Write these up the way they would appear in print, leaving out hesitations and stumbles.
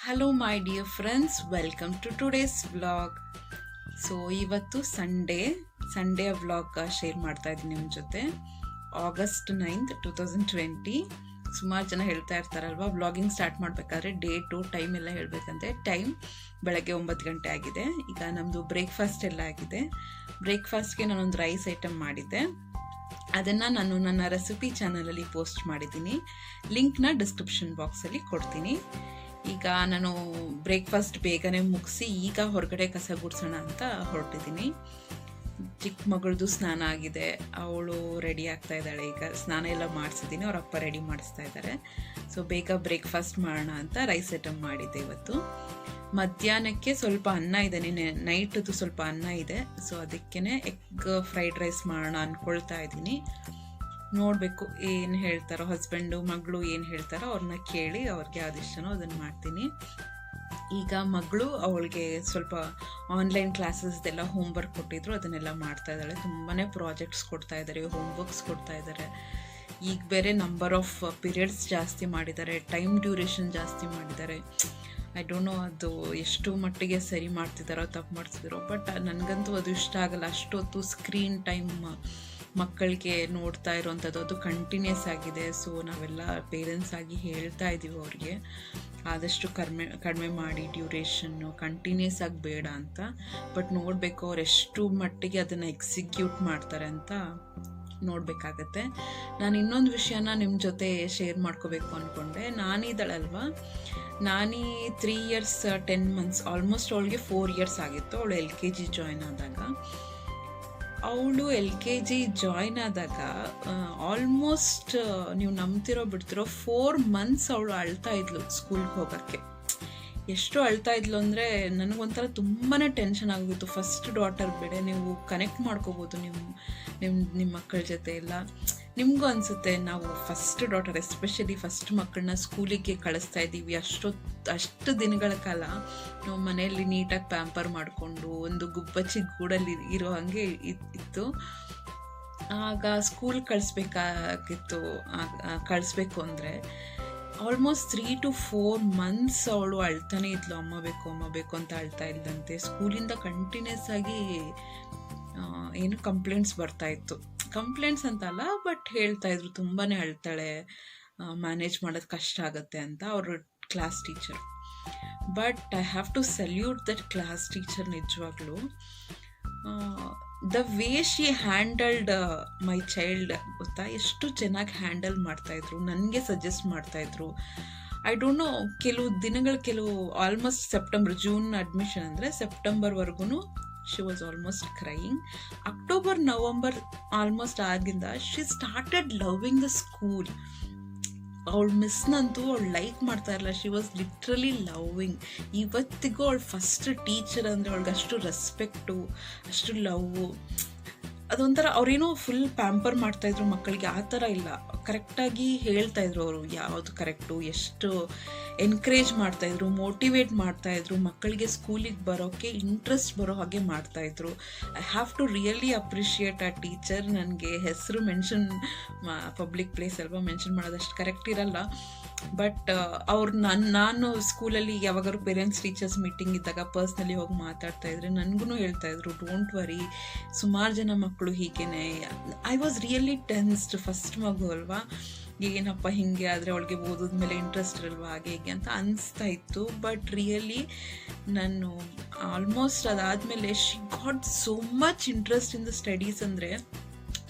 Hello my dear friends, welcome to today's vlog. So ಇವತ್ತು Sunday vlog share ಮಾಡ್ತಾ ಇದ್ದೀನಿ ನಿಮ್ಮ ಜೊತೆ. August 9th 2020. ಸುಮಾರು ಜನ ಹೇಳ್ತಾ ಇರ್ತಾರಲ್ವ, ವ್ಲಾಗಿಂಗ್ ಸ್ಟಾರ್ಟ್ ಮಾಡಬೇಕಾದ್ರೆ ಡೇಟು ಟೈಮ್ ಎಲ್ಲ ಹೇಳಬೇಕಂತೆ. ಟೈಮ್ ಬೆಳಗ್ಗೆ 9 ಗಂಟೆ ಆಗಿದೆ. ಈಗ ನಮ್ಮದು ಬ್ರೇಕ್ಫಾಸ್ಟ್ ಎಲ್ಲ ಆಗಿದೆ. ಬ್ರೇಕ್ಫಾಸ್ಟ್ಗೆ ನಾನೊಂದು ರೈಸ್ ಐಟಮ್ ಮಾಡಿದ್ದೆ. ಅದನ್ನು ನಾನು ನನ್ನ ರೆಸಿಪಿ ಚಾನಲಲ್ಲಿ ಪೋಸ್ಟ್ ಮಾಡಿದ್ದೀನಿ. ಲಿಂಕ್ನ ಡಿಸ್ಕ್ರಿಪ್ಷನ್ ಬಾಕ್ಸಲ್ಲಿ ಕೊಡ್ತೀನಿ. ಈಗ ನಾನು ಬ್ರೇಕ್ಫಾಸ್ಟ್ ಬೇಗನೆ ಮುಗಿಸಿ ಈಗ ಹೊರಗಡೆ ಕಸ ಗುಡಿಸೋಣ ಅಂತ ಹೊರಟಿದ್ದೀನಿ. ಚಿಕ್ಕ ಮಗಳದು ಸ್ನಾನ ಆಗಿದೆ, ಅವಳು ರೆಡಿ ಆಗ್ತಾ ಇದ್ದಾಳೆ. ಈಗ ಸ್ನಾನ ಎಲ್ಲ ಮಾಡಿಸಿದ್ದೀನಿ, ಅವ್ರ ಅಪ್ಪ ರೆಡಿ ಮಾಡಿಸ್ತಾ ಇದ್ದಾರೆ. ಸೊ ಬೇಗ ಬ್ರೇಕ್ಫಾಸ್ಟ್ ಮಾಡೋಣ ಅಂತ ರೈಸ್ ಐಟಮ್ ಮಾಡಿದ್ದೆ ಇವತ್ತು. ಮಧ್ಯಾಹ್ನಕ್ಕೆ ಸ್ವಲ್ಪ ಅನ್ನ ಇದೆ, ನೈಟದು ಸ್ವಲ್ಪ ಅನ್ನ ಇದೆ. ಸೊ ಅದಕ್ಕೇ ಎಗ್ ಫ್ರೈಡ್ ರೈಸ್ ಮಾಡೋಣ ಅಂದ್ಕೊಳ್ತಾ ಇದ್ದೀನಿ. ನೋಡಬೇಕು ಏನು ಹೇಳ್ತಾರೋ, ಹಸ್ಬೆಂಡು ಮಗಳು ಏನು ಹೇಳ್ತಾರೋ ಅವ್ರನ್ನ ಕೇಳಿ ಅವ್ರಿಗೆ ಯಾವ್ದು ಇಷ್ಟನೋ ಅದನ್ನು ಮಾಡ್ತೀನಿ. ಈಗ ಮಗಳು ಅವಳಿಗೆ ಸ್ವಲ್ಪ ಆನ್ಲೈನ್ ಕ್ಲಾಸಸ್ದೆಲ್ಲ ಹೋಮ್ವರ್ಕ್ ಕೊಟ್ಟಿದ್ರು, ಅದನ್ನೆಲ್ಲ ಮಾಡ್ತಾ ಇದ್ದಾಳೆ. ತುಂಬಾ ಪ್ರಾಜೆಕ್ಟ್ಸ್ ಕೊಡ್ತಾ ಇದ್ದಾರೆ, ಹೋಮ್ವರ್ಕ್ಸ್ ಕೊಡ್ತಾ ಇದ್ದಾರೆ. ಈಗ ಬೇರೆ ನಂಬರ್ ಆಫ್ ಪೀರಿಯಡ್ಸ್ ಜಾಸ್ತಿ ಮಾಡಿದ್ದಾರೆ, ಟೈಮ್ ಡ್ಯೂರೇಷನ್ ಜಾಸ್ತಿ ಮಾಡಿದ್ದಾರೆ. ಐ ಡೋಂಟ್ ನೋ ಅದು ಎಷ್ಟು ಮಟ್ಟಿಗೆ ಸರಿ ಮಾಡ್ತಿದ್ದಾರೋ ತಪ್ಪು ಮಾಡ್ತಿದ್ದಾರೋ, ಬಟ್ ನನಗಂತೂ ಅದು ಇಷ್ಟ ಆಗಲ್ಲ. ಅಷ್ಟೊತ್ತು ಸ್ಕ್ರೀನ್ ಟೈಮ್ ಮಕ್ಕಳಿಗೆ ನೋಡ್ತಾ ಇರೋವಂಥದ್ದು ಅದು ಕಂಟಿನ್ಯೂಸ್ ಆಗಿದೆ. ಸೊ ನಾವೆಲ್ಲ ಪೇರೆಂಟ್ಸ್ ಆಗಿ ಹೇಳ್ತಾ ಇದ್ದೀವಿ ಅವ್ರಿಗೆ ಆದಷ್ಟು ಕಡಿಮೆ ಮಾಡಿ, ಡ್ಯೂರೇಷನ್ನು ಕಂಟಿನ್ಯೂಸ್ ಆಗಿ ಬೇಡ ಅಂತ. ಬಟ್ ನೋಡಬೇಕು ಅವ್ರು ಎಷ್ಟು ಮಟ್ಟಿಗೆ ಅದನ್ನು ಎಕ್ಸಿಕ್ಯೂಟ್ ಮಾಡ್ತಾರೆ ಅಂತ ನೋಡಬೇಕಾಗತ್ತೆ. ನಾನು ಇನ್ನೊಂದು ವಿಷಯನ ನಿಮ್ಮ ಜೊತೆ ಶೇರ್ ಮಾಡ್ಕೋಬೇಕು ಅಂದ್ಕೊಂಡೆ. ನಾನಿದ್ದಾಳಲ್ವ, ನಾನೀ 3 years 10 months, ಆಲ್ಮೋಸ್ಟ್ ಅವಳಿಗೆ 4 years ಆಗಿತ್ತು. ಅವಳು LKG ಜಾಯ್ನ್ ಆದಾಗ. ಅವಳು LKG ಜಾಯ್ನ್ ಆದಾಗ ಆಲ್ಮೋಸ್ಟ್ ನೀವು ನಂಬ್ತಿರೋ ಬಿಡ್ತಿರೋ 4 months ಅವಳು ಅಳ್ತಾ ಇದ್ಲು ಸ್ಕೂಲ್ಗೆ ಹೋಗೋಕ್ಕೆ. ಎಷ್ಟು ಅಳ್ತಾ ಇದ್ಲು ಅಂದರೆ ನನಗೊಂಥರ ತುಂಬಾ ಟೆನ್ಷನ್ ಆಗೋಗಿತ್ತು. ಫಸ್ಟ್ ಡಾಟರ್ ಬೇಡ, ನೀವು ಕನೆಕ್ಟ್ ಮಾಡ್ಕೋಬೋದು ನಿಮ್ಮ ಮಕ್ಕಳ ಜೊತೆ ಎಲ್ಲ. ನಿಮಗೂ ಅನಿಸುತ್ತೆ, ನಾವು ಫಸ್ಟ್ ಡಾಟರ್ ಎಸ್ಪೆಷಲಿ ಫಸ್ಟ್ ಮಕ್ಕಳನ್ನ ಸ್ಕೂಲಿಗೆ ಕಳಿಸ್ತಾ ಇದ್ದೀವಿ. ಅಷ್ಟು ದಿನಗಳ ಕಾಲ ನಾವು ಮನೆಯಲ್ಲಿ ನೀಟಾಗಿ ಪ್ಯಾಂಪರ್ ಮಾಡಿಕೊಂಡು ಒಂದು ಗುಬ್ಬಚ್ಚಿ ಗೂಡಲ್ಲಿ ಇರೋ ಹಾಗೆ ಇತ್ತು. ಆಗ ಸ್ಕೂಲ್ ಕಳಿಸ್ಬೇಕು ಅಂದರೆ ಆಲ್ಮೋಸ್ಟ್ 3 to 4 months ಅವಳು ಅಳ್ತಾನೆ ಇದ್ಲು. ಅಮ್ಮ ಬೇಕು ಅಂತ ಅಳ್ತಾ ಇದ್ದಂತೆ. ಸ್ಕೂಲಿಂದ ಕಂಟಿನ್ಯೂಸ್ ಆಗಿ ಏನು ಕಂಪ್ಲೇಂಟ್ಸ್ ಬರ್ತಾ ಇತ್ತು. ಕಂಪ್ಲೇಂಟ್ಸ್ ಅಂತಲ್ಲ, ಬಟ್ ಹೇಳ್ತಾ ಇದ್ರು ತುಂಬಾ ಅಳ್ತಾಳೆ, ಮ್ಯಾನೇಜ್ ಮಾಡೋದು ಕಷ್ಟ ಆಗುತ್ತೆ ಅಂತ ಅವ್ರ class teacher. But I have to salute that class teacher. ನಿಜವಾಗ್ಲೂ the way she handled my child ಗೊತ್ತಾ, ಎಷ್ಟು ಚೆನ್ನಾಗಿ ಹ್ಯಾಂಡಲ್ ಮಾಡ್ತಾಯಿದ್ರು, ನನಗೆ ಸಜೆಸ್ಟ್ ಮಾಡ್ತಾಯಿದ್ರು. ಐ ಡೋಂಟ್ ನೋ, ಕೆಲವು ಆಲ್ಮೋಸ್ಟ್ ಜೂನ್ ಅಡ್ಮಿಷನ್ ಅಂದರೆ ಸೆಪ್ಟೆಂಬರ್ವರೆಗೂ she was almost crying. October November almost ಆಗಿಂದ she started loving the school. ಅವಳು ಮಿಸ್ನಂತೂ ಅವಳು ಲೈಕ್ ಮಾಡ್ತಾ ಇರಲ್ಲ, ಶಿ ವಾಸ್ ಲಿಟ್ರಲಿ ಲವ್ವಿಂಗ್. ಇವತ್ತಿಗೂ ಅವಳು ಫಸ್ಟ್ ಟೀಚರ್ ಅಂದರೆ ಅವಳಿಗೆ ಅಷ್ಟು ರೆಸ್ಪೆಕ್ಟು, ಅಷ್ಟು ಲವ್ವು. ಅದೊಂಥರ ಅವ್ರೇನೋ ಫುಲ್ ಪ್ಯಾಂಪರ್ ಮಾಡ್ತಾಯಿದ್ರು ಮಕ್ಕಳಿಗೆ, ಆ ಥರ ಇಲ್ಲ. ಕರೆಕ್ಟಾಗಿ ಹೇಳ್ತಾಯಿದ್ರು ಅವರು ಯಾವುದು ಕರೆಕ್ಟು, ಎಷ್ಟು ಎನ್ಕರೇಜ್ ಮಾಡ್ತಾಯಿದ್ರು, ಮೋಟಿವೇಟ್ ಮಾಡ್ತಾಯಿದ್ರು, ಮಕ್ಕಳಿಗೆ ಸ್ಕೂಲಿಗೆ ಬರೋಕ್ಕೆ ಇಂಟ್ರೆಸ್ಟ್ ಬರೋ ಹಾಗೆ ಮಾಡ್ತಾಯಿದ್ರು. I have to really appreciate ಆ ಟೀಚರ್. ನನಗೆ ಹೆಸರು ಪಬ್ಲಿಕ್ ಪ್ಲೇಸ್ ಅಲ್ವಾ, ಮೆನ್ಷನ್ ಮಾಡೋದಷ್ಟು ಕರೆಕ್ಟ್ ಇರಲ್ಲ. ಬಟ್ ಅವ್ರು ನಾನು ಸ್ಕೂಲಲ್ಲಿ ಯಾವಾಗಾದ್ರು ಪೇರೆಂಟ್ಸ್ ಟೀಚರ್ಸ್ ಮೀಟಿಂಗ್ ಇದ್ದಾಗ ಪರ್ಸ್ನಲಿ ಹೋಗಿ ಮಾತಾಡ್ತಾ ಇದ್ರೆ ನನಗೂ ಹೇಳ್ತಾಯಿದ್ರು, ಡೋಂಟ್ ವರಿ, ಸುಮಾರು ಜನ ಮಕ್ಕಳು ಹೀಗೇನೆ. I was really tensed. First ಮಗು ಅಲ್ವಾ, ಏನಪ್ಪ ಹಿಂಗೆ ಆದರೆ ಅವಳಿಗೆ ಓದೋದ ಮೇಲೆ ಇಂಟ್ರೆಸ್ಟ್ ಇರಲ್ವಾ, ಹಾಗೆ ಹೀಗೆ ಅಂತ ಅನಿಸ್ತಾ ಇತ್ತು. ಬಟ್ ರಿಯಲಿ ನಾನು ಆಲ್ಮೋಸ್ಟ್ ಅದಾದಮೇಲೆ she got so much interest in the studies. ಅಂದರೆ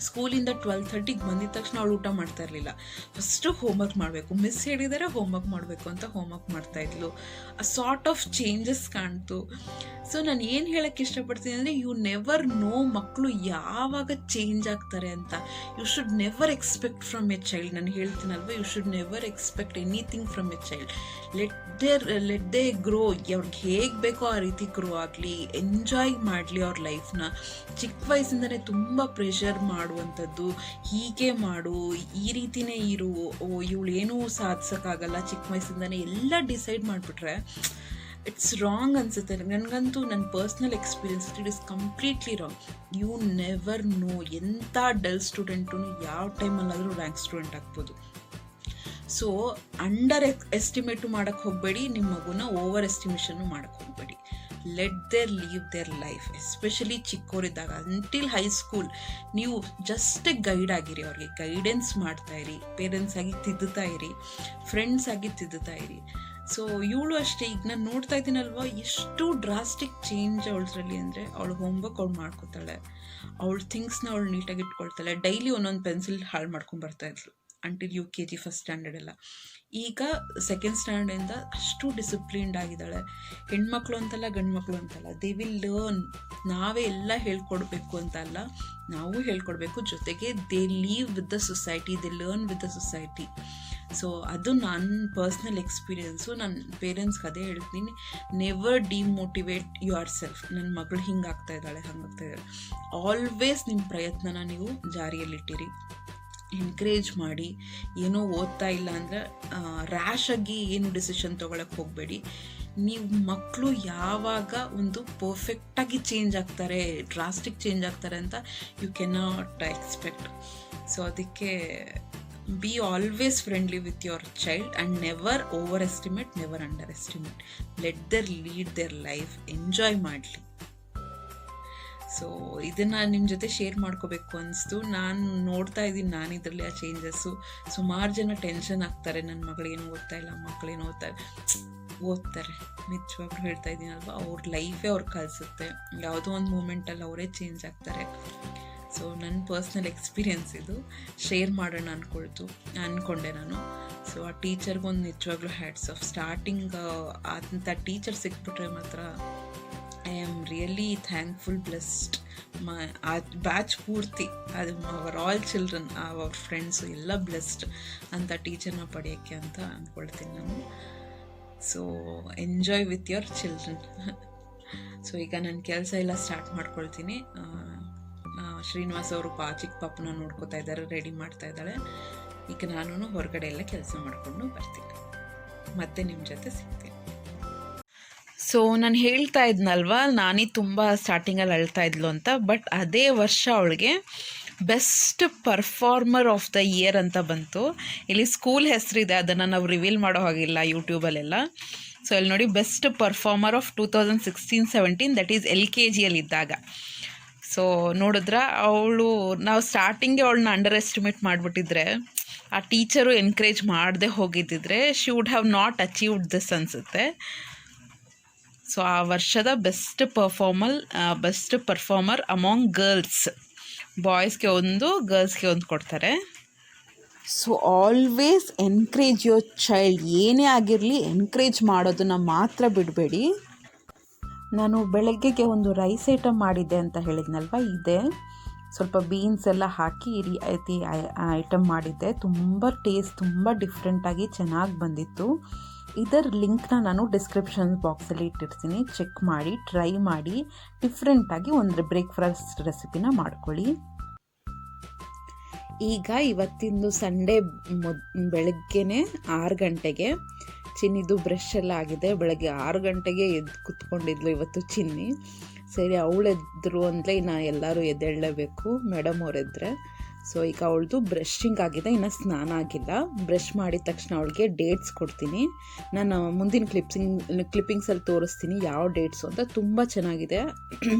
ಸ್ಕೂಲಿಂದ 12:30ಗೆ ಬಂದಿದ ತಕ್ಷಣ ಅವಳು ಊಟ ಮಾಡ್ತಾ ಇರಲಿಲ್ಲ. ಫಸ್ಟು ಹೋಮ್ವರ್ಕ್ ಮಾಡಬೇಕು, ಮಿಸ್ ಹೇಳಿದರೆ ಹೋಮ್ವರ್ಕ್ ಮಾಡಬೇಕು ಅಂತ ಹೋಮ್ವರ್ಕ್ ಮಾಡ್ತಾಯಿದ್ಲು. ಆ ಸಾರ್ಟ್ ಆಫ್ ಚೇಂಜಸ್ ಕಾಣ್ತು. ಸೊ ನಾನು ಏನು ಹೇಳೋಕ್ಕೆ ಇಷ್ಟಪಡ್ತೀನಿ ಅಂದರೆ, ಯು ನೆವರ್ ನೋ ಮಕ್ಕಳು ಯಾವಾಗ ಚೇಂಜ್ ಆಗ್ತಾರೆ ಅಂತ. You should never expect from a child. ನಾನು ಹೇಳ್ತೀನಲ್ವ, you should never expect anything from a child. Let they grow. ಅವ್ರಿಗೆ ಹೇಗೆ ಬೇಕೋ ಆ ರೀತಿ ಗ್ರೋ ಆಗಲಿ, ಎಂಜಾಯ್ ಮಾಡಲಿ ಅವ್ರ ಲೈಫ್ನ. ಚಿಕ್ಕ ವಯಸ್ಸಿಂದನೇ ತುಂಬ ಪ್ರೆಷರ್ ಮಾಡುವಂಥದ್ದು, ಹೀಗೆ ಮಾಡು, ಈ ರೀತಿಯೇ ಇರು, ಇವಳು ಏನೂ ಸಾಧಿಸೋಕ್ಕಾಗಲ್ಲ ಚಿಕ್ಕ ವಯಸ್ಸಿಂದನೇ ಎಲ್ಲ ಡಿಸೈಡ್ ಮಾಡಿಬಿಟ್ರೆ ಇಟ್ಸ್ ರಾಂಗ್ ಅನಿಸುತ್ತೆ. ನನಗಂತೂ ನನ್ನ personal experience, it is completely wrong. You never know, ಎಂಥ ಡಲ್ ಸ್ಟೂಡೆಂಟು ಯಾವ ಟೈಮಲ್ಲಾದರೂ ರ್ಯಾಂಕ್ ಸ್ಟೂಡೆಂಟ್ ಆಗ್ಬೋದು. ಸೊ ಎಸ್ಟಿಮೇಟು ಮಾಡೋಕ್ಕೆ ಹೋಗಬೇಡಿ, ನಿಮ್ಮ ಮಗುನ ಓವರ್ ಎಸ್ಟಿಮೇಷನ್ನು ಮಾಡೋಕ್ಕೆ ಹೋಗಬೇಡಿ. Let their live their life. Especially ಚಿಕ್ಕವರಿದ್ದಾಗ ಅಂಟಿಲ್ ಹೈಸ್ಕೂಲ್ ನೀವು ಜಸ್ಟ್ ಗೈಡ್ ಆಗಿರಿ, ಅವ್ರಿಗೆ ಗೈಡೆನ್ಸ್ ಮಾಡ್ತಾಯಿರಿ, ಪೇರೆಂಟ್ಸ್ ಆಗಿ ತಿದ್ದುತ್ತಾ ಇರಿ, ಫ್ರೆಂಡ್ಸ್ ಆಗಿ ತಿದ್ದುತ್ತಾ ಇರಿ. ಸೊ ಇವಳು ಅಷ್ಟೇ, ಈಗ ನಾನು ನೋಡ್ತಾ ಇದ್ದೀನಲ್ವ ಎಷ್ಟು ಡ್ರಾಸ್ಟಿಕ್ ಚೇಂಜ್ ಅವಳರಲ್ಲಿ ಅಂದರೆ, ಅವಳು ಹೋಮ್ವರ್ಕ್ ಅವಳು ಮಾಡ್ಕೋತಾಳೆ, ಅವಳ ಥಿಂಗ್ಸ್ನ ಅವಳು ನೀಟಾಗಿ ಇಟ್ಕೊಳ್ತಾಳೆ, ಡೈಲಿ ಒಂದೊಂದು ಪೆನ್ಸಿಲ್ ಹಾಳು ಮಾಡ್ಕೊಂಡ್ಬರ್ತಾಯಿದ್ಲು ಅಂಟಿಲ್ UKG ಫಸ್ಟ್ ಸ್ಟ್ಯಾಂಡರ್ಡ್ ಎಲ್ಲ. ಈಗ ಸೆಕೆಂಡ್ ಸ್ಟ್ಯಾಂಡರ್ಡಿಂದ ಅಷ್ಟು ಡಿಸಿಪ್ಲಿನ್ಡ್ ಆಗಿದ್ದಾಳೆ. ಹೆಣ್ಮಕ್ಳು ಅಂತಲ್ಲ ಗಂಡು ಮಕ್ಕಳು ಅಂತಲ್ಲ, ದೇ ವಿಲ್ ಲರ್ನ್. ನಾವೇ ಎಲ್ಲ ಹೇಳ್ಕೊಡ್ಬೇಕು ಅಂತ ಅಲ್ಲ, ನಾವು ಹೇಳ್ಕೊಡ್ಬೇಕು, ಜೊತೆಗೆ they leave with the society, they learn with the society. So ಅದು ನನ್ನ ಪರ್ಸ್ನಲ್ ಎಕ್ಸ್ಪೀರಿಯೆನ್ಸು. ನನ್ನ ಪೇರೆಂಟ್ಸ್ಗೆ ಅದೇ ಹೇಳ್ತೀನಿ, ನೆವರ್ ಡಿಮೋಟಿವೇಟ್ ಯುವರ್ ಸೆಲ್ಫ್. ನನ್ನ ಮಗಳು ಹಿಂಗಾಗ್ತಾ ಇದ್ದಾಳೆ, ಹಂಗಾಗ್ತಾ ಇದ್ದಾಳೆ, ಆಲ್ವೇಸ್ ನಿಮ್ಮ ಪ್ರಯತ್ನನ ನೀವು ಜಾರಿಯಲ್ಲಿಟ್ಟಿರಿ, ಎನ್ಕರೇಜ್ ಮಾಡಿ. ಏನೋ ಓದ್ತಾ ಇಲ್ಲ ಅಂದರೆ ರ್ಯಾಶಾಗಿ ಏನು ಡಿಸಿಷನ್ ತೊಗೊಳಕ್ಕೆ ಹೋಗಬೇಡಿ. ನೀವು ಮಕ್ಕಳು ಯಾವಾಗ ಒಂದು ಪರ್ಫೆಕ್ಟಾಗಿ ಚೇಂಜ್ ಆಗ್ತಾರೆ, ಡ್ರಾಸ್ಟಿಕ್ ಚೇಂಜ್ ಆಗ್ತಾರೆ ಅಂತ ಯು ಕೆನಾಟ್ ಎಕ್ಸ್ಪೆಕ್ಟ್. ಸೊ ಅದಕ್ಕೆ be always friendly with your child and never over estimate, never under estimate. Let their lead their life, enjoy ಮಾಡಲಿ. ಸೊ ಇದನ್ನು ನಿಮ್ಮ ಜೊತೆ ಶೇರ್ ಮಾಡ್ಕೋಬೇಕು ಅನಿಸ್ತು. ನಾನು ನೋಡ್ತಾ ಇದ್ದೀನಿ, ನಾನು ಇದರಲ್ಲಿ ಆ ಚೇಂಜಸ್ಸು. ಸುಮಾರು ಜನ ಟೆನ್ಷನ್ ಆಗ್ತಾರೆ, ನನ್ನ ಮಗಳೇನು ಓದ್ತಾ ಇಲ್ಲ, ಮಕ್ಕಳೇನು ಓದ್ತಾರೆ. ನಿಜವಾಗ್ಲೂ ಹೇಳ್ತಾ ಇದ್ದೀನಲ್ವ, ಅವ್ರ ಲೈಫೇ ಅವ್ರು ಕಲಿಸುತ್ತೆ. ಯಾವುದೋ ಒಂದು ಮೂಮೆಂಟಲ್ಲಿ ಅವರೇ ಚೇಂಜ್ ಆಗ್ತಾರೆ. ಸೊ ನನ್ನ ಪರ್ಸ್ನಲ್ ಎಕ್ಸ್ಪೀರಿಯೆನ್ಸ್ ಇದು ಶೇರ್ ಮಾಡೋಣ ಅಂದ್ಕೊಂಡೆ ನಾನು. ಸೊ ಆ ಟೀಚರ್ಗೊಂದು ನಿಜವಾಗ್ಲೂ ಹ್ಯಾಟ್ಸ್ ಆಫ್. ಸ್ಟಾರ್ಟಿಂಗ್ ಅಂಥ ಟೀಚರ್ ಸಿಕ್ಬಿಟ್ರೆ ಮಾತ್ರ I am really thankful, blessed. ಆ ಬ್ಯಾಚ್ ಪೂರ್ತಿ, ಅದು our all children, our friends ಎಲ್ಲ ಬ್ಲೆಸ್ಡ್ ಅಂತ ಟೀಚರ್ನ ಪಡೆಯೋಕ್ಕೆ ಅಂತ ಅಂದ್ಕೊಳ್ತೀನಿ ನಾನು. So enjoy with your children. So ಈಗ ನನ್ನ ಕೆಲಸ ಎಲ್ಲ ಸ್ಟಾರ್ಟ್ ಮಾಡ್ಕೊಳ್ತೀನಿ. ಶ್ರೀನಿವಾಸ್ ಅವರು ಚಿಕ್ಕ ಪಾಪನ ನೋಡ್ಕೋತಾ ಇದ್ದಾರೆ, ರೆಡಿ ಮಾಡ್ತಾ ಇದ್ದಾಳೆ. ಈಗ ನಾನು ಹೊರಗಡೆ ಎಲ್ಲ ಕೆಲಸ ಮಾಡಿಕೊಂಡು ಬರ್ತೀನಿ, ಮತ್ತೆ ನಿಮ್ಮ ಜೊತೆ ಸಿಗ್ತೀನಿ. ಸೊ ನಾನು ಹೇಳ್ತಾ ಇದ್ನಲ್ವ, ನಾನೇ ತುಂಬ ಸ್ಟಾರ್ಟಿಂಗಲ್ಲಿ ಅಳ್ತಾ ಇದ್ಲು ಅಂತ. ಬಟ್ ಅದೇ ವರ್ಷ ಅವಳಿಗೆ best performer of the year ಅಂತ ಬಂತು. ಇಲ್ಲಿ ಸ್ಕೂಲ್ ಹೆಸರಿದೆ, ಅದನ್ನು ನಾವು ರಿವೀಲ್ ಮಾಡೋ ಹಾಗಿಲ್ಲ ಯೂಟ್ಯೂಬಲ್ಲೆಲ್ಲ. ಸೊ ಇಲ್ಲಿ ನೋಡಿ, best performer of 2016-17, that is LKGಯಲ್ಲಿದ್ದಾಗ. ಸೊ ನೋಡಿದ್ರೆ ನಾವು ಸ್ಟಾರ್ಟಿಂಗ್ಗೆ ಅವಳನ್ನ ಅಂಡರ್ ಎಸ್ಟಿಮೇಟ್ ಮಾಡಿಬಿಟ್ಟಿದ್ರೆ, ಆ ಟೀಚರು ಎನ್ಕರೇಜ್ ಮಾಡದೆ ಹೋಗಿದ್ದಿದ್ರೆ she would have not achieved this ಅನಿಸುತ್ತೆ. ಸೊ ಆ ವರ್ಷದ ಬೆಸ್ಟ್ ಪರ್ಫಾರ್ಮರ್ ಅಮಾಂಗ್ ಗರ್ಲ್ಸ್, ಬಾಯ್ಸ್ಗೆ ಒಂದು, ಗರ್ಲ್ಸ್ಗೆ ಒಂದು ಕೊಡ್ತಾರೆ. So always encourage your child. ಏನೇ ಆಗಿರಲಿ ಎನ್ಕರೇಜ್ ಮಾಡೋದನ್ನು ಮಾತ್ರ ಬಿಡಬೇಡಿ. ನಾನು ಬೆಳಗ್ಗೆಗೆ ಒಂದು ರೈಸ್ ಐಟಮ್ ಮಾಡಿದ್ದೆ ಅಂತ ಹೇಳಿದ್ನಲ್ವ, ಇದೆ ಸ್ವಲ್ಪ ಬೀನ್ಸ್ ಎಲ್ಲ ಹಾಕಿ ಈ ರೀತಿ ಐಟಮ್ ಮಾಡಿದ್ದೆ. ತುಂಬ ಟೇಸ್ಟ್, ತುಂಬ ಡಿಫ್ರೆಂಟಾಗಿ ಚೆನ್ನಾಗಿ ಬಂದಿತ್ತು. ಇದರ ಲಿಂಕ್ನ ನಾನು ಡಿಸ್ಕ್ರಿಪ್ಷನ್ ಬಾಕ್ಸಲ್ಲಿ ಇಟ್ಟಿರ್ತೀನಿ, ಚೆಕ್ ಮಾಡಿ, ಟ್ರೈ ಮಾಡಿ, ಡಿಫ್ರೆಂಟಾಗಿ ಒಂದು ಬ್ರೇಕ್ಫಾಸ್ಟ್ ರೆಸಿಪಿನ ಮಾಡ್ಕೊಳ್ಳಿ. ಈಗ ಇವತ್ತಿಂದು ಸಂಡೇ ಬೆಳಗ್ಗೆನೇ 6 ಗಂಟೆಗೆ ಚಿನ್ನಿದು ಬ್ರಷ್ ಎಲ್ಲ ಆಗಿದೆ. ಬೆಳಗ್ಗೆ 6 ಗಂಟೆಗೆ ಎದ್ದು ಕೂತ್ಕೊಂಡಿದ್ಲು ಇವತ್ತು ಚಿನ್ನಿ. ಸರಿ, ಅವಳು ಎದ್ರು ಅಂದರೆ ಇನ್ನು ಎಲ್ಲರೂ ಎದ್ದೇಳಲೇಬೇಕು, ಮೇಡಮ್ ಅವರೆದ್ರೆ. ಸೊ ಈಗ ಅವಳದು ಬ್ರಷಿಂಗ್ ಆಗಿದೆ, ಇನ್ನು ಸ್ನಾನ ಆಗಿಲ್ಲ. ಬ್ರಷ್ ಮಾಡಿದ ತಕ್ಷಣ ಅವಳಿಗೆ ಡೇಟ್ಸ್ ಕೊಡ್ತೀನಿ. ನಾನು ಮುಂದಿನ ಕ್ಲಿಪ್ಪಿಂಗ್ಸಲ್ಲಿ ತೋರಿಸ್ತೀನಿ ಯಾವ ಡೇಟ್ಸು ಅಂತ. ತುಂಬ ಚೆನ್ನಾಗಿದೆ.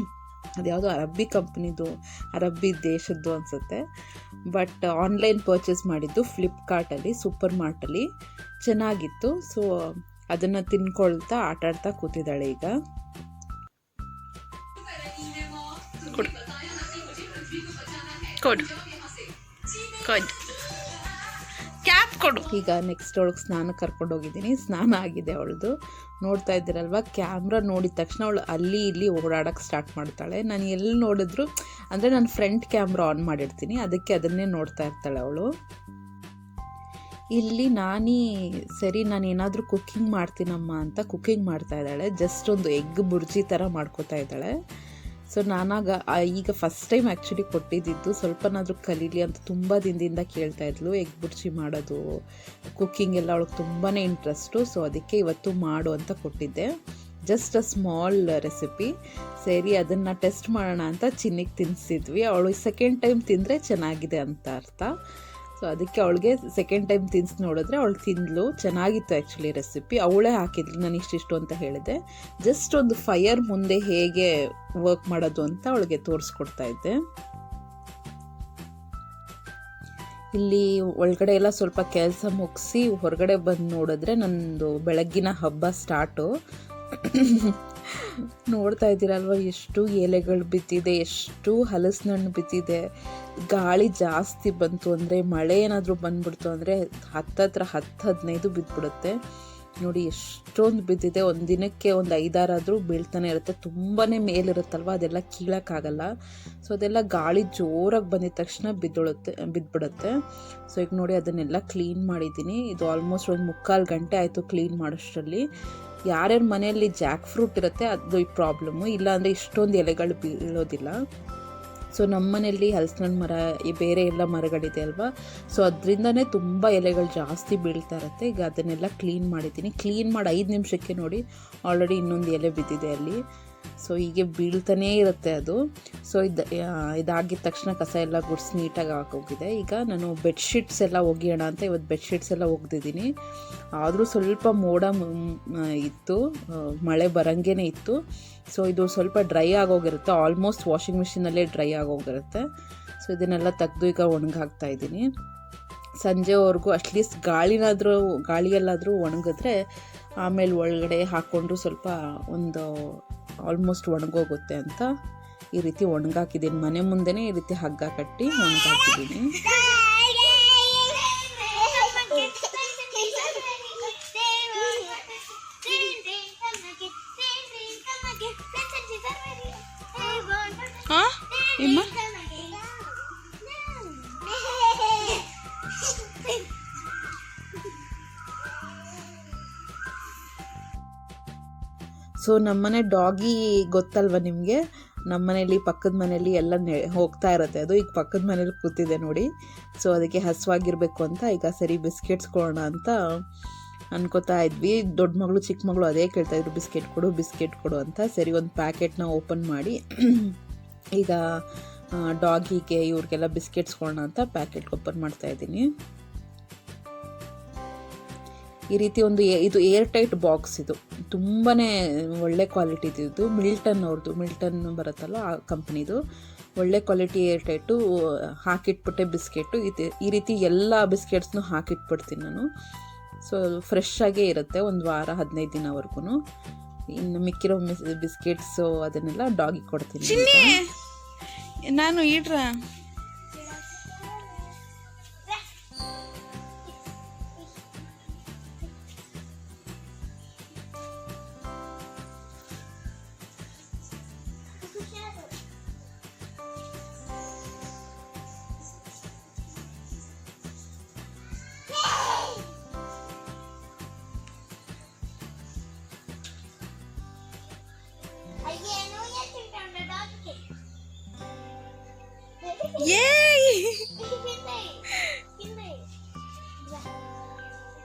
ಅದ್ಯಾವುದೋ ಅರಬ್ಬಿ ದೇಶದ್ದು ಅನಿಸುತ್ತೆ. ಬಟ್ ಆನ್ಲೈನ್ ಪರ್ಚೇಸ್ ಮಾಡಿದ್ದು ಫ್ಲಿಪ್ಕಾರ್ಟಲ್ಲಿ, ಸೂಪರ್ ಮಾರ್ಟಲ್ಲಿ. ಚೆನ್ನಾಗಿತ್ತು. ಸೊ ಅದನ್ನು ತಿನ್ಕೊಳ್ತಾ ಆಟಾಡ್ತಾ ಕೂತಿದ್ದಾಳೆ ಈಗ. ಕ್ಯಾಪ್ ಕೊಡು. ಈಗ ನೆಕ್ಸ್ಟ್ ಅವಳಿಗೆ ಸ್ನಾನ ಕರ್ಕೊಂಡೋಗಿದ್ದೀನಿ. ಸ್ನಾನ ಆಗಿದೆ ಅವಳದು. ನೋಡ್ತಾ ಇದ್ದೀರಲ್ವ, ಕ್ಯಾಮ್ರಾ ನೋಡಿದ ತಕ್ಷಣ ಅವಳು ಅಲ್ಲಿ ಇಲ್ಲಿ ಓಡಾಡೋಕ್ಕೆ ಸ್ಟಾರ್ಟ್ ಮಾಡ್ತಾಳೆ. ನಾನು ಎಲ್ಲಿ ನೋಡಿದ್ರು ಅಂದರೆ ನಾನು ಫ್ರಂಟ್ ಕ್ಯಾಮ್ರಾ ಆನ್ ಮಾಡಿರ್ತೀನಿ, ಅದಕ್ಕೆ ಅದನ್ನೇ ನೋಡ್ತಾ ಇರ್ತಾಳೆ ಅವಳು. ಇಲ್ಲಿ ಸರಿ ನಾನು ಏನಾದರೂ ಕುಕ್ಕಿಂಗ್ ಮಾಡ್ತೀನಮ್ಮ ಅಂತ ಕುಕ್ಕಿಂಗ್ ಮಾಡ್ತಾ ಇದ್ದಾಳೆ. ಜಸ್ಟ್ ಒಂದು ಎಗ್ ಬುರ್ಜಿ ಥರ ಮಾಡ್ಕೋತಾ ಇದ್ದಾಳೆ. ಸೊ ಈಗ ಫಸ್ಟ್ ಟೈಮ್ ಆ್ಯಕ್ಚುಲಿ ಕೊಟ್ಟಿದ್ದು, ಸ್ವಲ್ಪನಾದರೂ ಕಲೀಲಿ ಅಂತ ತುಂಬ ದಿನದಿಂದ ಕೇಳ್ತಾಯಿದ್ಲು. ಎಗ್ ಬುರ್ಜಿ ಮಾಡೋದು, ಕುಕ್ಕಿಂಗ್ ಎಲ್ಲ ಅವಳಿಗೆ ತುಂಬಾ ಇಂಟ್ರೆಸ್ಟು. ಸೊ ಅದಕ್ಕೆ ಇವತ್ತು ಮಾಡು ಅಂತ ಕೊಟ್ಟಿದ್ದೆ. Just a small recipe. ಸರಿ, ಅದನ್ನು ಟೆಸ್ಟ್ ಮಾಡೋಣ ಅಂತ ಚಿನ್ನಿಗೆ ತಿನ್ನಿಸಿದ್ವಿ. ಅವಳು ಸೆಕೆಂಡ್ ಟೈಮ್ ತಿಂದರೆ ಚೆನ್ನಾಗಿದೆ ಅಂತ ಅರ್ಥ. ಸೊ ಅದಕ್ಕೆ ಅವಳಿಗೆ ಸೆಕೆಂಡ್ ಟೈಮ್ ತಿನ್ಸಿ ನೋಡಿದ್ರೆ ಅವಳು ತಿಂದಳು. ಚೆನ್ನಾಗಿತ್ತು ಆ್ಯಕ್ಚುಲಿ ರೆಸಿಪಿ. ಅವಳೇ ಹಾಕಿದ್ಲು, ನಾನು ಇಷ್ಟಿಷ್ಟು ಅಂತ ಹೇಳಿದೆ. ಜಸ್ಟ್ ಒಂದು ಫೈರ್ ಮುಂದೆ ಹೇಗೆ ವರ್ಕ್ ಮಾಡೋದು ಅಂತ ಅವಳಿಗೆ ತೋರಿಸ್ಕೊಡ್ತಾ ಇದ್ದೆ. ಇಲ್ಲಿ ಒಳಗಡೆ ಎಲ್ಲ ಸ್ವಲ್ಪ ಕೆಲಸ ಮುಗಿಸಿ ಹೊರಗಡೆ ಬಂದು ನೋಡಿದ್ರೆ ನಂದು ಬೆಳಗ್ಗಿನ ಹಬ್ಬ ಸ್ಟಾರ್ಟು. ನೋಡ್ತಾ ಇದ್ದೀರಲ್ವ ಎಷ್ಟು ಎಲೆಗಳು ಬಿದ್ದಿದೆ, ಎಷ್ಟು ಹಲಸಿನಣ್ಣು ಬಿದ್ದಿದೆ. ಗಾಳಿ ಜಾಸ್ತಿ ಬಂತು ಅಂದರೆ, ಮಳೆ ಏನಾದರೂ ಬಂದ್ಬಿಡ್ತು ಅಂದರೆ 10-15 ಬಿದ್ದುಬಿಡುತ್ತೆ. ನೋಡಿ ಎಷ್ಟೊಂದು ಬಿದ್ದಿದೆ. ಒಂದು ದಿನಕ್ಕೆ ಒಂದು 5-6 ಆದರೂ ಬೀಳ್ತಾನೆ ಇರುತ್ತೆ. ತುಂಬಾ ಮೇಲಿರುತ್ತಲ್ವ, ಅದೆಲ್ಲ ಕೀಳೋಕ್ಕಾಗಲ್ಲ. ಸೊ ಅದೆಲ್ಲ ಗಾಳಿ ಜೋರಾಗಿ ಬಂದಿದ ತಕ್ಷಣ ಬಿದ್ದುಬಿಡುತ್ತೆ. ಸೊ ಈಗ ನೋಡಿ ಅದನ್ನೆಲ್ಲ ಕ್ಲೀನ್ ಮಾಡಿದ್ದೀನಿ. ಇದು ಆಲ್ಮೋಸ್ಟ್ ಒಂದು 3/4 ಗಂಟೆ ಆಯಿತು ಕ್ಲೀನ್ ಮಾಡೋಷ್ಟರಲ್ಲಿ. ಯಾರ್ಯಾರ ಮನೆಯಲ್ಲಿ ಜಾಕ್ ಫ್ರೂಟ್ ಇರುತ್ತೆ ಅದು ಈ ಪ್ರಾಬ್ಲಮ್ಮು, ಇಲ್ಲಾಂದರೆ ಇಷ್ಟೊಂದು ಎಲೆಗಳು ಬೀಳೋದಿಲ್ಲ. ಸೊ ನಮ್ಮ ಮನೆಯಲ್ಲಿ ಹಲಸಿನಣ್ಣು ಮರ, ಬೇರೆ ಎಲ್ಲ ಮರಗಳಿದೆ ಅಲ್ವಾ, ಸೊ ಅದರಿಂದನೇ ತುಂಬ ಎಲೆಗಳು ಜಾಸ್ತಿ ಬೀಳ್ತಾ ಇರುತ್ತೆ. ಈಗ ಅದನ್ನೆಲ್ಲ ಕ್ಲೀನ್ ಮಾಡಿದ್ದೀನಿ. ಕ್ಲೀನ್ ಮಾಡಿ 5 ನಿಮಿಷಕ್ಕೆ ನೋಡಿ ಆಲ್ರೆಡಿ ಇನ್ನೊಂದು ಎಲೆ ಬಿದ್ದಿದೆ ಅಲ್ಲಿ. ಸೊ ಹೀಗೆ ಬೀಳ್ತಾನೇ ಇರುತ್ತೆ ಅದು. ಸೊ ಇದಾಗಿದ ತಕ್ಷಣ ಕಸ ಎಲ್ಲ ಗುಡಿಸಿ ನೀಟಾಗಿ ಹಾಕೋಗಿದೆ. ಈಗ ನಾನು ಬೆಡ್ಶೀಟ್ಸ್ ಎಲ್ಲ ಒಗೆಯೋಣ ಅಂತ ಇವತ್ತು ಬೆಡ್ಶೀಟ್ಸ್ ಎಲ್ಲ ಒಗೆದಿದ್ದೀನಿ. ಆದರೂ ಸ್ವಲ್ಪ ಮೋಡ ಇತ್ತು, ಮಳೆ ಬರಂಗೇ ಇತ್ತು. ಸೊ ಇದು ಸ್ವಲ್ಪ ಡ್ರೈ ಆಗೋಗಿರುತ್ತೆ, ಆಲ್ಮೋಸ್ಟ್ ವಾಷಿಂಗ್ ಮಿಷಿನಲ್ಲೇ ಡ್ರೈ ಆಗೋಗಿರುತ್ತೆ. ಸೊ ಇದನ್ನೆಲ್ಲ ತೆಗೆದು ಈಗ ಒಣಗಾಕ್ತಾ ಇದ್ದೀನಿ. ಸಂಜೆವರೆಗೂ ಅಟ್ಲೀಸ್ಟ್ ಗಾಳಿಯಲ್ಲಾದರೂ ಒಣಗಿದ್ರೆ ಆಮೇಲೆ ಒಳಗಡೆ ಹಾಕ್ಕೊಂಡು ಸ್ವಲ್ಪ ಒಂದು ಆಲ್ಮೋಸ್ಟ್ ಒಣಗೋಗುತ್ತೆ ಅಂತ ಈ ರೀತಿ ಒಣಗಾಕಿದ್ದೀನಿ. ಮನೆ ಮುಂದೆನೇ ಈ ರೀತಿ ಹಗ್ಗ ಕಟ್ಟಿ ಒಣಗಾಕಿದ್ದೀನಿ. ಸೊ ನಮ್ಮನೆ ಡಾಗಿ ಗೊತ್ತಲ್ವ ನಿಮಗೆ, ನಮ್ಮನೇಲಿ ಪಕ್ಕದ ಮನೇಲಿ ಎಲ್ಲ ಹೋಗ್ತಾ ಇರುತ್ತೆ. ಅದು ಈಗ ಪಕ್ಕದ ಮನೇಲಿ ಕೂತಿದೆ ನೋಡಿ. ಸೊ ಅದಕ್ಕೆ ಹಸುವಾಗಿರಬೇಕು ಅಂತ ಈಗ ಸರಿ ಬಿಸ್ಕೆಟ್ಸ್ ಕೊಡೋಣ ಅಂತ ಅನ್ಕೋತಾ ಇದ್ವಿ. ದೊಡ್ಡ ಮಗಳು ಚಿಕ್ಕ ಮಗಳು ಅದೇ ಕೇಳ್ತಾಯಿದ್ರು, ಬಿಸ್ಕೆಟ್ ಕೊಡು ಅಂತ. ಸರಿ ಒಂದು ಪ್ಯಾಕೆಟ್ನ ಓಪನ್ ಮಾಡಿ ಈಗ ಡಾಗಿಗೆ ಇವ್ರಿಗೆಲ್ಲ ಬಿಸ್ಕೆಟ್ಸ್ ಕೊಡೋಣ ಅಂತ ಪ್ಯಾಕೆಟ್ ಓಪನ್ ಮಾಡ್ತಾಯಿದ್ದೀನಿ. ಈ ರೀತಿ ಇದು ಏರ್ ಟೈಟ್ ಬಾಕ್ಸ್. ಇದು ತುಂಬಾ ಒಳ್ಳೆ ಕ್ವಾಲಿಟಿ ಇದು. ಮಿಲ್ಟನ್ ಬರುತ್ತಲ್ಲ ಆ ಕಂಪ್ನಿದು ಒಳ್ಳೆ ಕ್ವಾಲಿಟಿ ಏರ್ ಟೈಟು. ಹಾಕಿಟ್ಬಿಟ್ಟೆ ಬಿಸ್ಕೆಟು. ಈ ರೀತಿ ಎಲ್ಲ ಬಿಸ್ಕೆಟ್ಸ್ನು ಹಾಕಿಟ್ಬಿಡ್ತೀನಿ ನಾನು. ಸೊ ಫ್ರೆಶ್ ಆಗೇ ಇರುತ್ತೆ 1 ವಾರ 15 ದಿನವರೆಗೂ. ಇನ್ನು ಮಿಕ್ಕಿರೋ ಬಿಸ್ಕೆಟ್ಸು ಅದನ್ನೆಲ್ಲ ಡಾಗಿಗೆ ಕೊಡ್ತೀನಿ. ನಾನು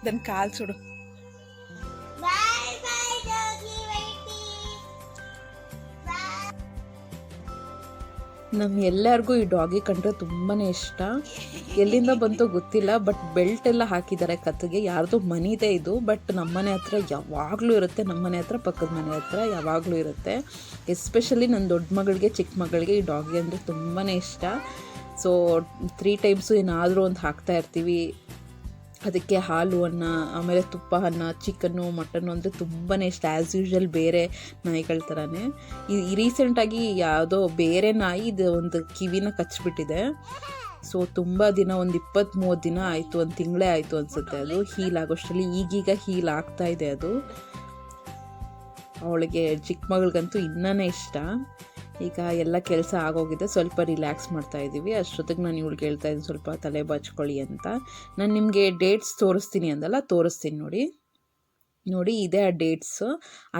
దాని కాలు చూడు. ನಮ್ಮೆಲ್ಲರಿಗೂ ಈ ಡಾಗಿ ಕಂಡ್ರೆ ತುಂಬಾ ಇಷ್ಟ. ಎಲ್ಲಿಂದ ಬಂತೋ ಗೊತ್ತಿಲ್ಲ, ಬಟ್ ಬೆಲ್ಟ್ ಎಲ್ಲ ಹಾಕಿದ್ದಾರೆ ಕತ್ತಿಗೆ. ಯಾರ್ದು ಮನಿದೆ ಇದು, ಬಟ್ ನಮ್ಮನೆ ಹತ್ರ ಯಾವಾಗಲೂ ಇರುತ್ತೆ. ನಮ್ಮನೆ ಹತ್ರ ಪಕ್ಕದ ಮನೆ ಹತ್ರ ಯಾವಾಗಲೂ ಇರುತ್ತೆ. ಎಸ್ಪೆಷಲಿ ನನ್ನ ದೊಡ್ಡ ಮಗಳಿಗೆ ಚಿಕ್ಕ ಮಗಳಿಗೆ ಈ ಡಾಗಿ ಅಂದರೆ ತುಂಬಾ ಇಷ್ಟ. ಸೊ 3 ಟೈಮ್ಸು ಏನಾದರೂ ಒಂದು ಹಾಕ್ತಾ ಇರ್ತೀವಿ. ಅದಕ್ಕೆ ಹಾಲು ಅನ್ನ, ಆಮೇಲೆ ತುಪ್ಪ ಅನ್ನ, ಚಿಕನ್ನು, ಮಟನ್ನು ಅಂದರೆ ತುಂಬಾ ಇಷ್ಟ. ಆ್ಯಸ್ ಯೂಶ್ವಲ್ ಬೇರೆ ನಾಯಿಗಳ ಥರನೇ. ಈ ರೀಸೆಂಟಾಗಿ ಯಾವುದೋ ಬೇರೆ ನಾಯಿ ಇದು ಒಂದು ಕಿವಿನ ಕಚ್ಚಿಬಿಟ್ಟಿದೆ. ಸೊ ತುಂಬ ದಿನ, ಒಂದು 20-30 ದಿನ ಆಯಿತು, 1 ತಿಂಗಳೇ ಆಯಿತು ಅನಿಸುತ್ತೆ ಅದು ಹೀಲ್ ಆಗೋಷ್ಟರಲ್ಲಿ. ಈಗೀಗ ಹೀಲ್ ಆಗ್ತಾ ಇದೆ ಅದು. ಅವಳಿಗೆ ಚಿಕ್ಕ ಮಗಳಿಗಂತೂ ಇನ್ನೂ ಇಷ್ಟ. ಈಗ ಎಲ್ಲ ಕೆಲಸ ಆಗೋಗಿದೆ, ಸ್ವಲ್ಪ ರಿಲ್ಯಾಕ್ಸ್ ಮಾಡ್ತಾಯಿದ್ದೀವಿ. ಅಷ್ಟೊತ್ತಿಗೆ ನಾನು ಇವಳಿಗೆ ಹೇಳ್ತಾ ಇದ್ದೀನಿ ಸ್ವಲ್ಪ ತಲೆ ಬಾಚ್ಕೊಳ್ಳಿ ಅಂತ. ನಾನು ನಿಮಗೆ ಡೇಟ್ಸ್ ತೋರಿಸ್ತೀನಿ ಅಂದಲ್ಲ, ತೋರಿಸ್ತೀನಿ ನೋಡಿ ಇದೇ ಆ ಡೇಟ್ಸು.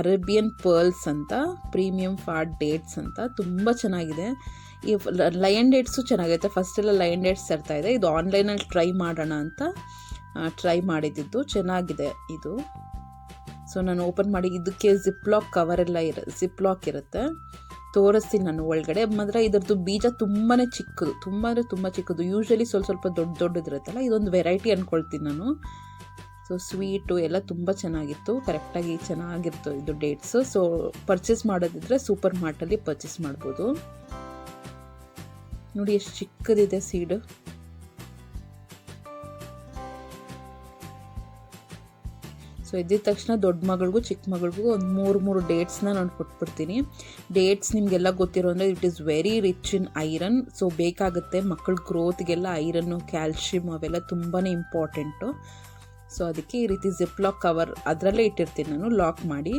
ಅರೇಬಿಯನ್ ಪರ್ಲ್ಸ್ ಅಂತ, ಪ್ರೀಮಿಯಂ ಫಾಟ್ ಡೇಟ್ಸ್ ಅಂತ, ತುಂಬ ಚೆನ್ನಾಗಿದೆ. ಈ ಲಯನ್ ಡೇಟ್ಸು ಚೆನ್ನಾಗೈತೆ. ಫಸ್ಟೆಲ್ಲ ಲಯನ್ ಡೇಟ್ಸ್ ತರ್ತಾಯಿದೆ. ಇದು ಆನ್ಲೈನಲ್ಲಿ ಟ್ರೈ ಮಾಡೋಣ ಅಂತ ಟ್ರೈ ಮಾಡಿದ್ದು, ಚೆನ್ನಾಗಿದೆ ಇದು. ಸೊ ನಾನು ಓಪನ್ ಮಾಡಿ, ಇದಕ್ಕೆ ಜಿಪ್ ಲಾಕ್ ಕವರೆಲ್ಲ ಜಿಪ್ ಲಾಕ್ ಇರುತ್ತೆ. ತೋರಿಸ್ತೀನಿ ನಾನು ಒಳಗಡೆ. ಮಾತ್ರ ಇದರದ್ದು ಬೀಜ ತುಂಬಾ ಚಿಕ್ಕದು, ತುಂಬ ಅಂದರೆ ತುಂಬ ಚಿಕ್ಕದು. ಯೂಶ್ವಲಿ ಸ್ವಲ್ಪ ದೊಡ್ಡದಿರುತ್ತಲ್ಲ, ಇದೊಂದು ವೆರೈಟಿ ಅಂದ್ಕೊಳ್ತೀನಿ ನಾನು. ಸೊ ಸ್ವೀಟು ಎಲ್ಲ ತುಂಬ ಚೆನ್ನಾಗಿತ್ತು, ಕರೆಕ್ಟಾಗಿ ಚೆನ್ನಾಗಿತ್ತು ಇದು ಡೇಟ್ಸು. ಸೊ ಪರ್ಚೇಸ್ ಮಾಡೋದಿದ್ರೆ ಸೂಪರ್ ಮಾರ್ಟಲ್ಲಿ ಪರ್ಚೇಸ್ ಮಾಡ್ಬೋದು. ನೋಡಿ ಎಷ್ಟು ಚಿಕ್ಕದಿದೆ ಸೀಡು. ಸೊ ಇದ್ದಿದ ತಕ್ಷಣ ದೊಡ್ಡ ಮಗಳಿಗೂ ಚಿಕ್ಕ ಮಗಳಿಗೂ ಒಂದು 3 ಡೇಟ್ಸ್ನ ನಾನು ಕೊಟ್ಬಿಡ್ತೀನಿ. ಡೇಟ್ಸ್ ನಿಮಗೆಲ್ಲ ಗೊತ್ತಿರೋ ಅಂದರೆ it is very rich in iron. So ಬೇಕಾಗುತ್ತೆ ಮಕ್ಕಳ ಗ್ರೋತ್ಗೆಲ್ಲ ಐರನ್ನು, ಕ್ಯಾಲ್ಶಿಯಮ್ ಅವೆಲ್ಲ ತುಂಬಾ ಇಂಪಾರ್ಟೆಂಟು. ಸೊ ಅದಕ್ಕೆ ಈ ರೀತಿ ಜಿಪ್-ಲಾಕ್ ಕವರ್ ಅದರಲ್ಲೇ ಇಟ್ಟಿರ್ತೀನಿ ನಾನು, ಲಾಕ್ ಮಾಡಿ.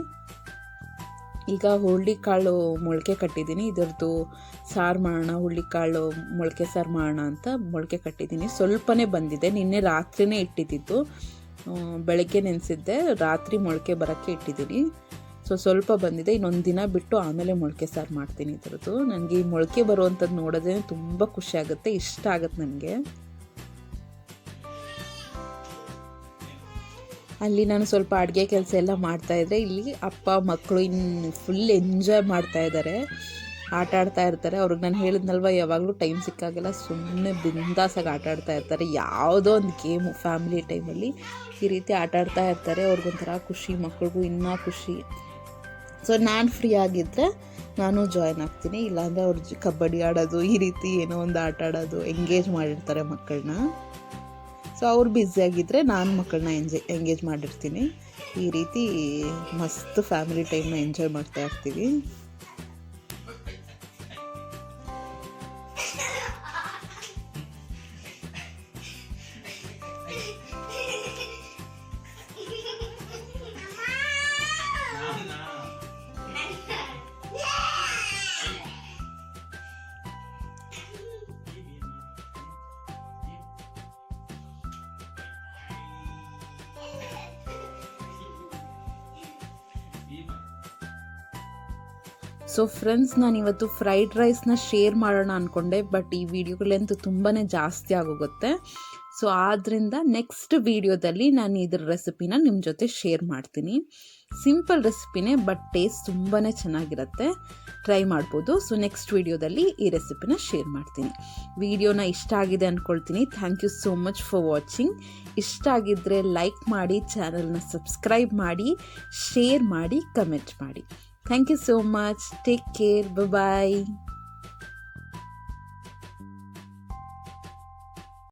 ಈಗ ಹುರುಳಿಕಾಳು ಮೊಳಕೆ ಕಟ್ಟಿದ್ದೀನಿ, ಇದರದ್ದು ಸಾರು ಮಾಡೋಣ, ಹುರುಳಿಕಾಳು ಮೊಳಕೆ ಸಾರು ಮಾಡೋಣ ಅಂತ ಮೊಳಕೆ ಕಟ್ಟಿದ್ದೀನಿ. ಸ್ವಲ್ಪನೇ ಬಂದಿದೆ, ನಿನ್ನೆ ರಾತ್ರಿನೇ ಇಟ್ಟಿದ್ದು. ಬೆಳಗ್ಗೆ ನೆನೆಸಿದ್ದೆ, ರಾತ್ರಿ ಮೊಳಕೆ ಬರೋಕ್ಕೆ ಇಟ್ಟಿದ್ದೀನಿ. ಸೊ ಸ್ವಲ್ಪ ಬಂದಿದೆ, ಇನ್ನೊಂದು ದಿನ ಬಿಟ್ಟು ಆಮೇಲೆ ಮೊಳಕೆ ಸಾರು ಮಾಡ್ತೀನಿ ಇದರದ್ದು. ನನಗೆ ಈ ಮೊಳಕೆ ಬರುವಂಥದ್ದು ನೋಡೋದೇ ತುಂಬ ಖುಷಿ ಆಗುತ್ತೆ, ಇಷ್ಟ ಆಗುತ್ತೆ ನನಗೆ. ಅಲ್ಲಿ ನಾನು ಸ್ವಲ್ಪ ಅಡುಗೆ ಕೆಲಸ ಎಲ್ಲ ಮಾಡ್ತಾಯಿದ್ರೆ, ಇಲ್ಲಿ ಅಪ್ಪ ಮಕ್ಕಳು ಇನ್ನು ಫುಲ್ ಎಂಜಾಯ್ ಮಾಡ್ತಾಯಿದ್ದಾರೆ, ಆಟ ಆಡ್ತಾ ಇರ್ತಾರೆ. ಅವ್ರಿಗೆ ನಾನು ಹೇಳಿದ್ನಲ್ವ, ಯಾವಾಗಲೂ ಟೈಮ್ ಸಿಕ್ಕಾಗೆಲ್ಲ ಸುಮ್ಮನೆ ಬಿಂದಾಸಾಗಿ ಆಟ ಆಡ್ತಾ ಇರ್ತಾರೆ. ಯಾವುದೋ ಒಂದು ಗೇಮು ಫ್ಯಾಮಿಲಿ ಟೈಮಲ್ಲಿ ಈ ರೀತಿ ಆಟ ಆಡ್ತಾ ಇರ್ತಾರೆ. ಅವ್ರಿಗೊಂಥರ ಖುಷಿ, ಮಕ್ಕಳಿಗೂ ಇನ್ನೂ ಖುಷಿ. ಸೊ ನಾನು ಫ್ರೀ ಆಗಿದ್ದರೆ ನಾನು ಜಾಯ್ನ್ ಆಗ್ತೀನಿ, ಇಲ್ಲಾಂದರೆ ಅವ್ರು ಕಬಡ್ಡಿ ಆಡೋದು, ಈ ರೀತಿ ಏನೋ ಒಂದು ಆಟ ಆಡೋದು, ಎಂಗೇಜ್ ಮಾಡಿರ್ತಾರೆ ಮಕ್ಕಳನ್ನ. ಸೊ ಅವ್ರು ಬ್ಯುಸಿಯಾಗಿದ್ದರೆ ನಾನು ಮಕ್ಕಳನ್ನ ಎಂಗೇಜ್ ಮಾಡಿರ್ತೀನಿ. ಈ ರೀತಿ ಮಸ್ತ್ ಫ್ಯಾಮಿಲಿ ಟೈಮ್ನ ಎಂಜಾಯ್ ಮಾಡ್ತಾ ಇರ್ತೀವಿ. ಸೊ ಫ್ರೆಂಡ್ಸ್, ನಾನಿವತ್ತು ಫ್ರೈಡ್ ರೈಸ್ನ ಶೇರ್ ಮಾಡೋಣ ಅಂದ್ಕೊಂಡೆ, ಬಟ್ ಈ ವಿಡಿಯೋಗಳಂತೂ ತುಂಬಾ ಜಾಸ್ತಿ ಆಗೋಗುತ್ತೆ. ಸೊ ಆದ್ದರಿಂದ ನೆಕ್ಸ್ಟ್ ವಿಡಿಯೋದಲ್ಲಿ ನಾನು ಇದರ ರೆಸಿಪಿನ ನಿಮ್ಮ ಜೊತೆ ಶೇರ್ ಮಾಡ್ತೀನಿ. ಸಿಂಪಲ್ ರೆಸಿಪಿನೇ, ಬಟ್ ಟೇಸ್ಟ್ ತುಂಬಾ ಚೆನ್ನಾಗಿರುತ್ತೆ, ಟ್ರೈ ಮಾಡ್ಬೋದು. ಸೊ ನೆಕ್ಸ್ಟ್ ವಿಡಿಯೋದಲ್ಲಿ ಈ ರೆಸಿಪಿನ ಶೇರ್ ಮಾಡ್ತೀನಿ. ವಿಡಿಯೋನ ಇಷ್ಟ ಆಗಿದೆ ಅಂದ್ಕೊಳ್ತೀನಿ. Thank you so much for watching. ಇಷ್ಟ ಆಗಿದ್ದರೆ ಲೈಕ್ ಮಾಡಿ, ಚಾನಲ್ನ ಸಬ್ಸ್ಕ್ರೈಬ್ ಮಾಡಿ, ಶೇರ್ ಮಾಡಿ, ಕಮೆಂಟ್ ಮಾಡಿ. Thank you so much. Take care. Bye-bye.